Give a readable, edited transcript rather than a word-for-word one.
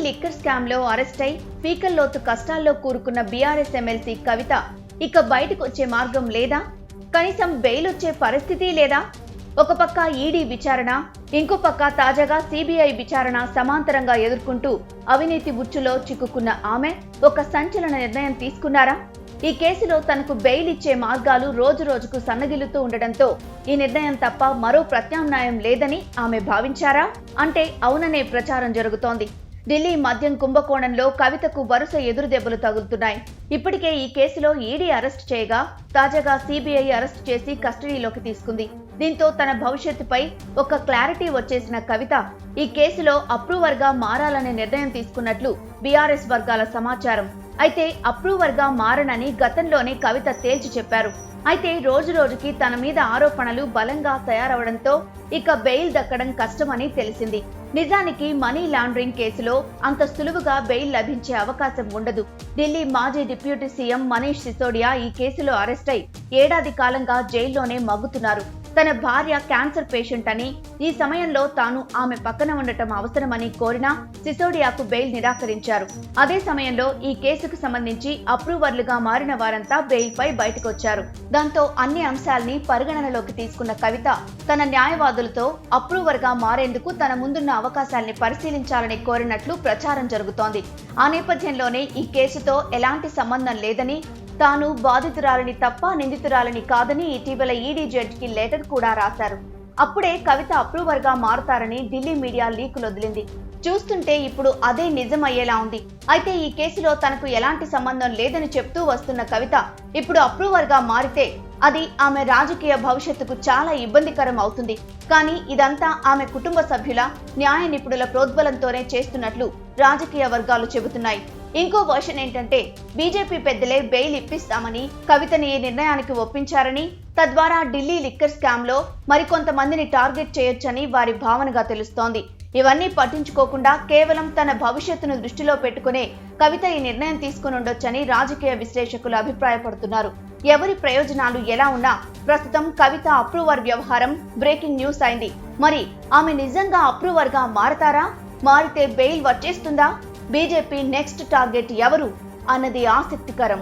Liquor scam లో arrest అయి పీకల్లోతు కష్టాల్లో కూరుకున్న బీఆర్ఎస్ ఎమ్మెల్సీ కవిత ఇక బయటకు వచ్చే మార్గం లేదా? కనీసం బెయిల్ వచ్చే పరిస్థితి లేదా? ఒక పక్క ఈడీ విచారణ, ఇంకో పక్క తాజాగా సిబిఐ విచారణ సమాంతరంగా ఎదుర్కొంటూ అవినీతి ఉచ్చులో చిక్కుకున్న ఆమె ఒక సంచలన నిర్ణయం తీసుకున్నారా? ఈ కేసులో తనకు బెయిల్ ఇచ్చే మార్గాలు రోజు రోజుకు సన్నగిల్లుతూ ఉండడంతో ఈ నిర్ణయం తప్ప మరో ప్రత్యామ్నాయం లేదని ఆమె భావించారా అంటే అవుననే ప్రచారం జరుగుతోంది. ఢిల్లీ మద్యం కుంభకోణంలో కవితకు వరుస ఎదురుదెబ్బలు తగులుతున్నాయి. ఇప్పటికే ఈ కేసులో ఈడీ అరెస్ట్ చేయగా తాజాగా సిబిఐ అరెస్ట్ చేసి కస్టడీలోకి తీసుకుంది. దీంతో తన భవిష్యత్తుపై ఒక క్లారిటీ వచ్చేసిన కవిత ఈ కేసులో అప్రూవర్ గా మారాలనే నిర్ణయం తీసుకున్నట్లు బీఆర్ఎస్ వర్గాల సమాచారం. అయితే అప్రూవర్ గా మారనని గతంలోనే కవిత తేల్చి చెప్పారు. అయితే రోజు రోజుకి తన మీద ఆరోపణలు బలంగా తయారవడంతో ఇక బెయిల్ దక్కడం కష్టమని తెలిసింది. నిజానికి మనీ లాండరింగ్ కేసులో అంత సులువుగా బెయిల్ లభించే అవకాశం ఉండదు. ఢిల్లీ మాజీ డిప్యూటీ సీఎం మనీష్ సిసోడియా ఈ కేసులో అరెస్ట్ అయి ఏడాది కాలంగా జైల్లోనే మగ్గుతున్నారు. తన భార్య క్యాన్సర్ పేషెంట్ అని, ఈ సమయంలో తాను ఆమె పక్కన ఉండటం అవసరమని కోరినా సిసోడియాకు బెయిల్ నిరాకరించారు. అదే సమయంలో ఈ కేసుకు సంబంధించి అప్రూవర్లుగా మారిన వారంతా బెయిల్ పై బయటకొచ్చారు. దాంతో అన్ని అంశాల్ని పరిగణనలోకి తీసుకున్న కవిత తన న్యాయవాదులతో అప్రూవర్ గా మారేందుకు తన ముందున్న అవకాశాల్ని పరిశీలించాలని కోరినట్లు ప్రచారం జరుగుతోంది. ఆ నేపథ్యంలోనే ఈ కేసుతో ఎలాంటి సంబంధం లేదని, తాను బాధితురాలని తప్ప నిందితురాలని కాదని ఇటీవల ఈడీ జడ్జికి లెటర్ కూడా రాశారు. అప్పుడే కవిత అప్రూవర్ గా మారతారని ఢిల్లీ మీడియా లీకులు వదిలింది. చూస్తుంటే ఇప్పుడు అదే నిజం అయ్యేలా ఉంది. అయితే ఈ కేసులో తనకు ఎలాంటి సంబంధం లేదని చెప్తూ వస్తున్న కవిత ఇప్పుడు అప్రూవర్ గా మారితే అది ఆమె రాజకీయ భవిష్యత్తుకు చాలా ఇబ్బందికరం అవుతుంది. కానీ ఇదంతా ఆమె కుటుంబ సభ్యుల, న్యాయ నిపుణుల ప్రోద్బలంతోనే చేస్తున్నట్లు రాజకీయ వర్గాలు చెబుతున్నాయి. ఇంకో వర్షన్ ఏంటంటే బీజేపీ పెద్దలే బెయిల్ ఇప్పిస్తామని కవితని ఈ నిర్ణయానికి ఒప్పించారని, తద్వారా ఢిల్లీ లిక్కర్ స్కామ్ లో మరికొంతమందిని టార్గెట్ చేయొచ్చని వారి భావనగా తెలుస్తోంది. ఇవన్నీ పట్టించుకోకుండా కేవలం తన భవిష్యత్తును దృష్టిలో పెట్టుకునే కవిత ఈ నిర్ణయం తీసుకుని ఉండొచ్చని రాజకీయ విశ్లేషకులు అభిప్రాయపడుతున్నారు. ఎవరి ప్రయోజనాలు ఎలా ఉన్నా ప్రస్తుతం కవిత అప్రూవర్ వ్యవహారం బ్రేకింగ్ న్యూస్ అయింది. మరి ఆమె నిజంగా అప్రూవర్ గా మారతారా? మారితే బెయిల్ వచ్చేస్తుందా? బీజేపీ నెక్స్ట్ టార్గెట్ ఎవరు అన్నది ఆసక్తికరం.